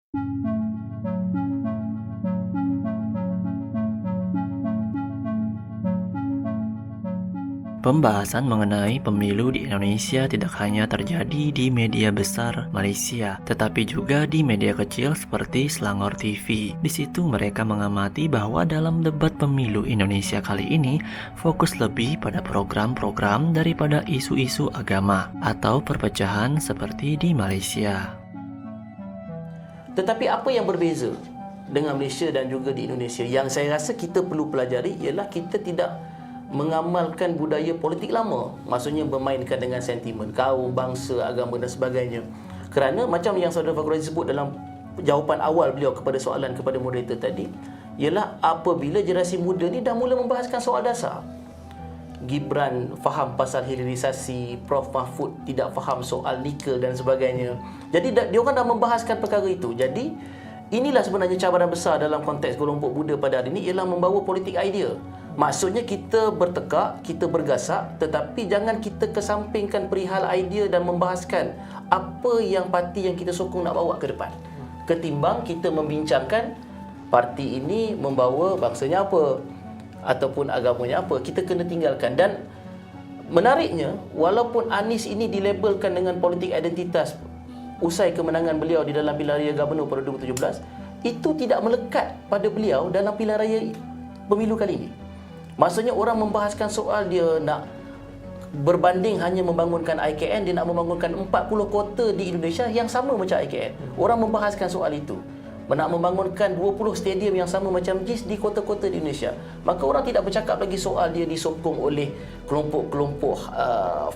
Pembahasan mengenai pemilu di Indonesia tidak hanya terjadi di media besar Malaysia, tetapi juga di media kecil seperti Selangor TV. Di situ mereka mengamati bahwa dalam debat pemilu Indonesia kali ini fokus lebih pada program-program daripada isu-isu agama atau perpecahan seperti di Malaysia. Tetapi apa yang berbeza dengan Malaysia dan juga di Indonesia yang saya rasa kita perlu pelajari ialah kita tidak mengamalkan budaya politik lama, maksudnya bermainkan dengan sentimen kaum, bangsa, agama dan sebagainya. Kerana macam yang Saudara Fakhruddin sebut dalam jawapan awal beliau kepada soalan kepada moderator tadi, ialah apabila generasi muda ni dah mula membahaskan soal dasar. Gibran faham pasal hilirisasi, Prof Mahfud tidak faham soal nikel dan sebagainya. Jadi dia orang dah membahaskan perkara itu. Jadi inilah sebenarnya cabaran besar dalam konteks kelompok muda pada hari ini, ialah membawa politik idea. Maksudnya kita bertekak, kita bergasak, tetapi jangan kita kesampingkan perihal idea dan membahaskan apa yang parti yang kita sokong nak bawa ke depan. Ketimbang kita membincangkan parti ini membawa bangsanya apa ataupun agamanya apa, kita kena tinggalkan. Dan menariknya, walaupun Anies ini dilabelkan dengan politik identitas usai kemenangan beliau di dalam pilihan raya gubernur pada 2017, itu tidak melekat pada beliau dalam pilihan raya pemilu kali ini. Maksudnya orang membahaskan soal dia nak berbanding hanya membangunkan IKN, dia nak membangunkan 40 kota di Indonesia yang sama macam IKN. Orang membahaskan soal itu. Nak membangunkan 20 stadium yang sama macam JIS di kota-kota di Indonesia. Maka orang tidak bercakap lagi soal dia disokong oleh kelompok-kelompok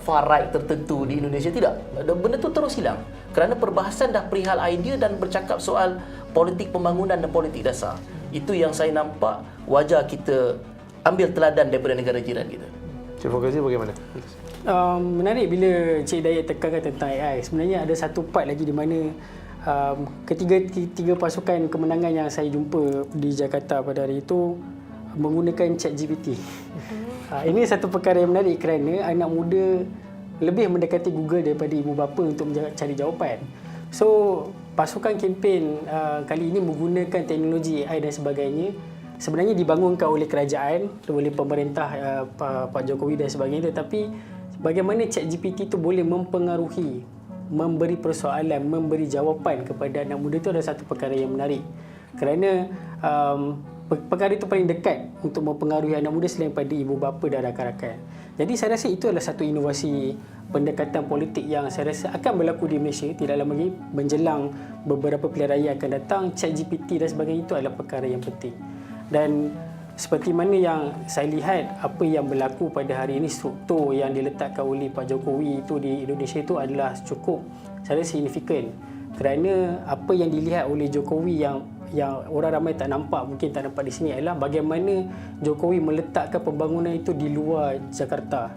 far right tertentu di Indonesia. Tidak. Benda itu terus hilang. Kerana perbahasan dah perihal idea dan bercakap soal politik pembangunan dan politik dasar. Itu yang saya nampak wajar kita ambil teladan daripada negara jiran kita. Cik Fakhruddin bagaimana? Menarik bila Cik Hidayat tekankan tentang AI. Sebenarnya ada satu part lagi di mana ketiga pasukan kemenangan yang saya jumpa di Jakarta pada hari itu menggunakan ChatGPT. Ini satu perkara yang menarik kerana anak muda lebih mendekati Google daripada ibu bapa untuk cari jawapan. So, pasukan kempen kali ini menggunakan teknologi AI dan sebagainya sebenarnya dibangunkan oleh kerajaan, oleh pemerintah Pak Jokowi dan sebagainya, tetapi bagaimana ChatGPT itu boleh mempengaruhi, memberi persoalan, memberi jawapan kepada anak muda, itu adalah satu perkara yang menarik. Kerana perkara itu paling dekat untuk mempengaruhi anak muda selain pada ibu bapa dan rakan-rakan. Jadi saya rasa itu adalah satu inovasi pendekatan politik yang saya rasa akan berlaku di Malaysia tidak lama lagi menjelang beberapa pilihan raya akan datang. ChatGPT dan sebagainya itu adalah perkara yang penting. Dan seperti mana yang saya lihat apa yang berlaku pada hari ini, struktur yang diletakkan oleh Pak Jokowi itu di Indonesia itu adalah cukup saya rasa signifikan. Kerana apa yang dilihat oleh Jokowi yang orang ramai tak nampak, mungkin tak nampak di sini, adalah bagaimana Jokowi meletakkan pembangunan itu di luar Jakarta.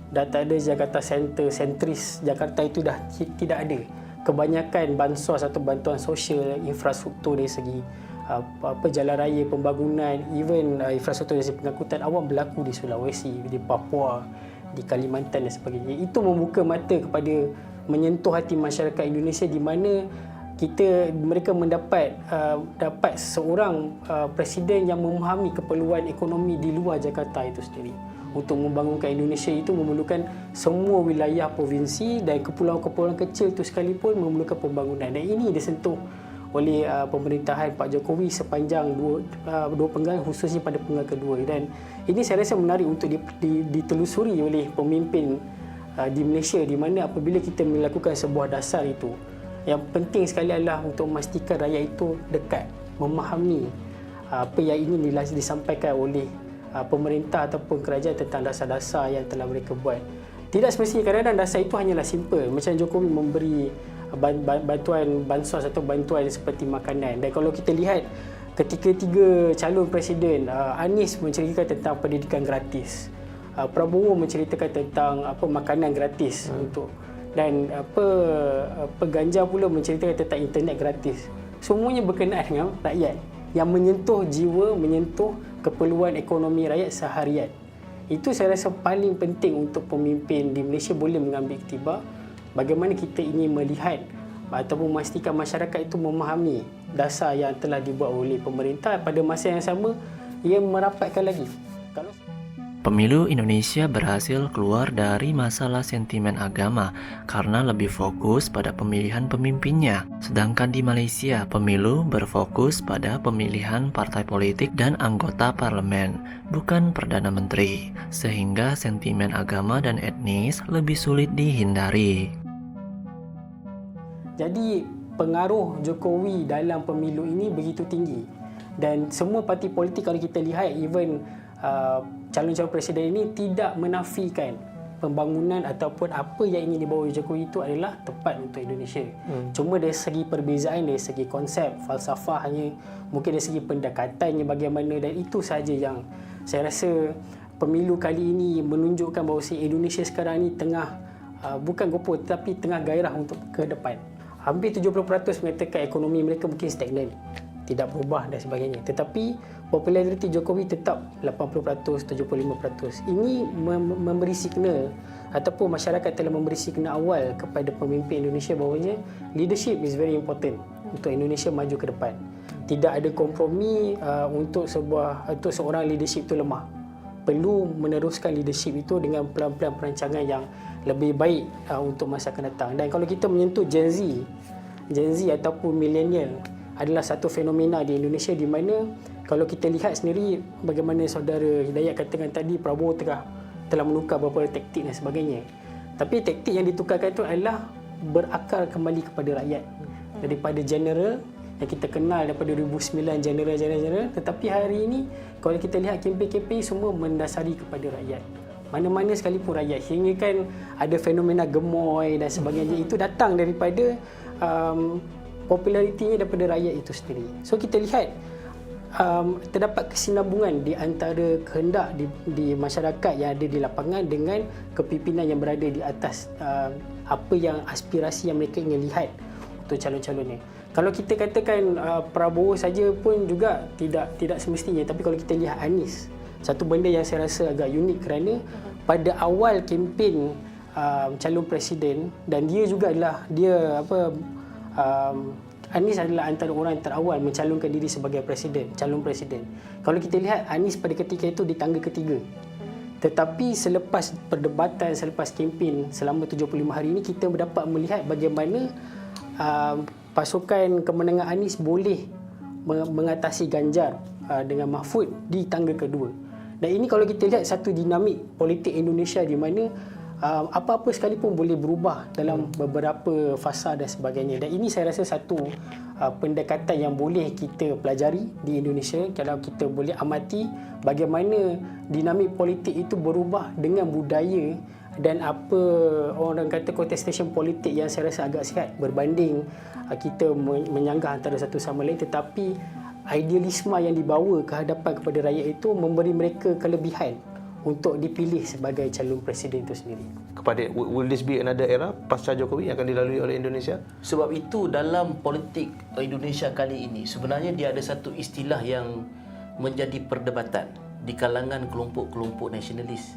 Dah tak ada Jakarta Center, sentris Jakarta itu dah tidak ada. Kebanyakan bansos atau bantuan sosial, infrastruktur dari segi jalan raya, pembangunan, even infrastruktur dari segi pengangkutan awam berlaku di Sulawesi, di Papua, di Kalimantan dan sebagainya. Itu membuka mata kepada menyentuh hati masyarakat Indonesia di mana mereka mendapat dapat seorang presiden yang memahami keperluan ekonomi di luar Jakarta itu sendiri. Untuk membangunkan Indonesia itu memerlukan semua wilayah provinsi dan kepulauan-kepulauan kecil itu sekalipun memerlukan pembangunan. Dan ini disentuh oleh pemerintahan Pak Jokowi sepanjang dua penggal, khususnya pada penggal kedua. Dan ini saya rasa menarik untuk ditelusuri oleh pemimpin di Malaysia, di mana apabila kita melakukan sebuah dasar itu, yang penting sekali adalah untuk memastikan rakyat itu dekat, memahami apa yang ingin disampaikan oleh pemerintah ataupun kerajaan tentang dasar-dasar yang telah mereka buat. Tidak semestinya, kadang-kadang dasar itu hanyalah simple. Macam Jokowi memberi bantuan bansos atau bantuan seperti makanan. Dan kalau kita lihat ketika tiga calon presiden, Anies menceritakan tentang pendidikan gratis, Prabowo menceritakan tentang makanan gratis untuk, dan Ganjar pula menceritakan tentang internet gratis. Semuanya berkenaan dengan rakyat, yang menyentuh jiwa, menyentuh keperluan ekonomi rakyat seharian. Itu saya rasa paling penting untuk pemimpin di Malaysia boleh mengambil iktibar. Bagaimana kita ingin melihat ataupun memastikan masyarakat itu memahami dasar yang telah dibuat oleh pemerintah. Pada masa yang sama, ia merapatkan lagi. Kalau Pemilu Indonesia berhasil keluar dari masalah sentimen agama karena lebih fokus pada pemilihan pemimpinnya. Sedangkan di Malaysia, pemilu berfokus pada pemilihan partai politik dan anggota parlemen, bukan perdana menteri, sehingga sentimen agama dan etnis lebih sulit dihindari. Jadi pengaruh Jokowi dalam pemilu ini begitu tinggi, dan semua parti politik kalau kita lihat, even calon-calon presiden ini tidak menafikan pembangunan ataupun apa yang ingin dibawa Jokowi itu adalah tepat untuk Indonesia. Cuma dari segi perbezaan, dari segi konsep, falsafahnya, mungkin dari segi pendekatannya bagaimana, dan itu sahaja yang saya rasa pemilu kali ini menunjukkan bahawa Indonesia sekarang ini tengah bukan gopoh tetapi tengah gairah untuk ke depan. Hampir 70% mengatakan ekonomi mereka mungkin stagnan, tidak berubah dan sebagainya. Tetapi populariti Jokowi tetap 80%, 75%. Ini memberi signal ataupun masyarakat telah memberi signal awal kepada pemimpin Indonesia bahawanya leadership is very important untuk Indonesia maju ke depan. Tidak ada kompromi untuk seorang leadership itu lemah. Perlu meneruskan leadership itu dengan pelan-pelan perancangan yang lebih baik untuk masa akan datang. Dan kalau kita menyentuh Gen Z ataupun millennial, adalah satu fenomena di Indonesia di mana kalau kita lihat sendiri bagaimana saudara Hidayat katakan tadi, Prabowo telah menukar beberapa taktik dan sebagainya. Tapi taktik yang ditukarkan itu adalah berakar kembali kepada rakyat. Daripada general yang kita kenal daripada 2009, general, tetapi hari ini kalau kita lihat kempen-kempen semua mendasari kepada rakyat. Mana-mana sekalipun rakyat, hingga kan ada fenomena gemoy dan sebagainya, itu datang daripada popularitinya daripada rakyat itu sendiri. So kita lihat terdapat kesinambungan di antara kehendak di masyarakat yang ada di lapangan dengan kepimpinan yang berada di atas apa yang aspirasi yang mereka ingin lihat untuk calon-calonnya. Kalau kita katakan Prabowo saja pun juga tidak semestinya, tapi kalau kita lihat Anies, satu benda yang saya rasa agak unik kerana pada awal kempen calon presiden, dan dia juga adalah Anies adalah antara orang terawal mencalonkan diri sebagai calon presiden. Kalau kita lihat, Anies pada ketika itu di tangga ketiga. Tetapi selepas perdebatan, selepas kempen selama 75 hari ini, kita dapat melihat bagaimana pasukan kemenangan Anies boleh mengatasi Ganjar dengan Mahfud di tangga kedua. Dan ini kalau kita lihat satu dinamik politik Indonesia di mana apa-apa sekalipun boleh berubah dalam beberapa fasa dan sebagainya. Dan ini saya rasa satu pendekatan yang boleh kita pelajari di Indonesia, kalau kita boleh amati bagaimana dinamik politik itu berubah dengan budaya dan apa orang kata contestation politik yang saya rasa agak sihat berbanding kita menyanggah antara satu sama lain, tetapi idealisme yang dibawa ke hadapan kepada rakyat itu memberi mereka kelebihan untuk dipilih sebagai calon presiden itu sendiri. Will this be another era pasca Jokowi yang akan dilalui oleh Indonesia? Sebab itu dalam politik Indonesia kali ini sebenarnya dia ada satu istilah yang menjadi perdebatan di kalangan kelompok-kelompok nasionalis,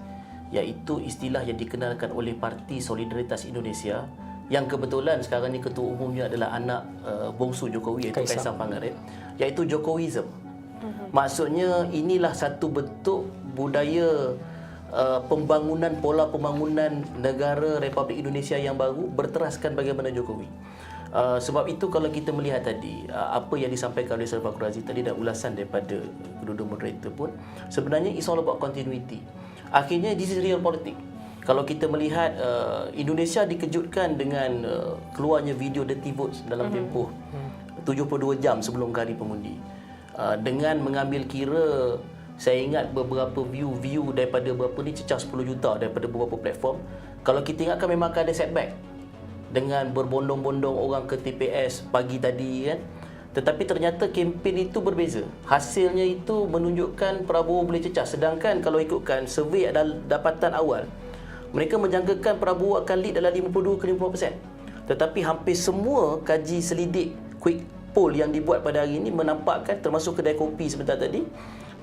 iaitu istilah yang dikenalkan oleh Parti Solidaritas Indonesia yang kebetulan sekarang ni ketua umumnya adalah anak bongsu Jokowi, iaitu Kaisang Pangarep, iaitu Jokowism. Maksudnya inilah satu bentuk budaya pembangunan, pola pembangunan negara Republik Indonesia yang baru berteraskan bagaimana Jokowi. Sebab itu kalau kita melihat tadi apa yang disampaikan oleh Sir Fakhur Razi tadi dan ulasan daripada kedua moderator pun, sebenarnya it's all about continuity. Akhirnya this is real politik. Kalau kita melihat Indonesia dikejutkan dengan keluarnya video dirty votes dalam tempoh 72 jam sebelum hari pengundi. Dengan mengambil kira, saya ingat beberapa view daripada berapa ni, cecah 10 juta daripada beberapa platform. Kalau kita ingatkan memang akan ada setback dengan berbondong-bondong orang ke TPS pagi tadi kan. Tetapi ternyata kempen itu berbeza. Hasilnya itu menunjukkan Prabowo boleh cecah. Sedangkan kalau ikutkan survey dapatan awal, mereka menjangkakan Prabowo akan lead dalam 52 ke 50%. Tetapi hampir semua kaji selidik quick poll yang dibuat pada hari ini menampakkan, termasuk kedai kopi sebentar tadi,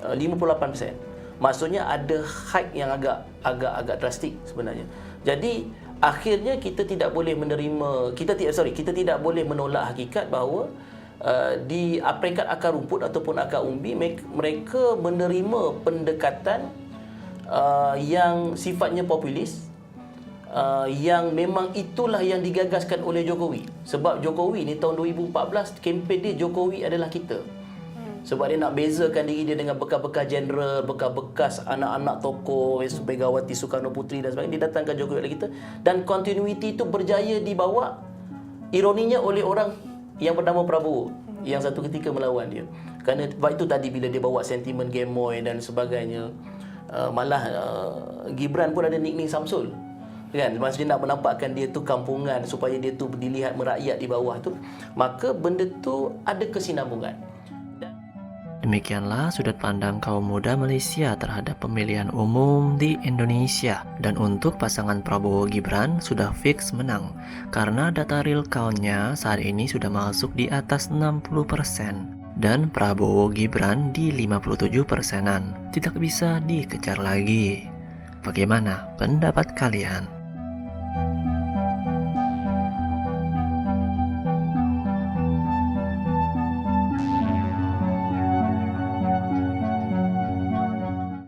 58%. Maksudnya ada hike yang agak drastik sebenarnya. Jadi akhirnya kita tidak boleh menerima, kita tidak boleh menolak hakikat bahawa di peringkat akar rumput ataupun akar umbi mereka menerima pendekatan yang sifatnya populis, yang memang itulah yang digagaskan oleh Jokowi. Sebab Jokowi ni tahun 2014 kempen dia Jokowi adalah kita. Sebab dia nak bezakan diri dia dengan bekas-bekas jeneral, bekas-bekas anak-anak tokoh Megawati Soekarno Puteri dan sebagainya. Dia datangkan Jokowi adalah kita, dan continuity itu berjaya dibawa ironinya oleh orang yang bernama Prabowo yang satu ketika melawan dia. Kerana sebab itu tadi bila dia bawa sentimen gemoy dan sebagainya, malah Gibran pun ada nickname Samsul, kan, maksudnya nak menampakkan dia tu kampungan supaya dia tu dilihat merakyat di bawah tu. Maka benda tu ada kesinambungan. Demikianlah sudut pandang kaum muda Malaysia terhadap pemilihan umum di Indonesia. Dan untuk pasangan Prabowo Gibran sudah fix menang karena data real count-nya saat ini sudah masuk di atas 60% dan Prabowo Gibran di 57%-an. Tidak bisa dikejar lagi. Bagaimana pendapat kalian?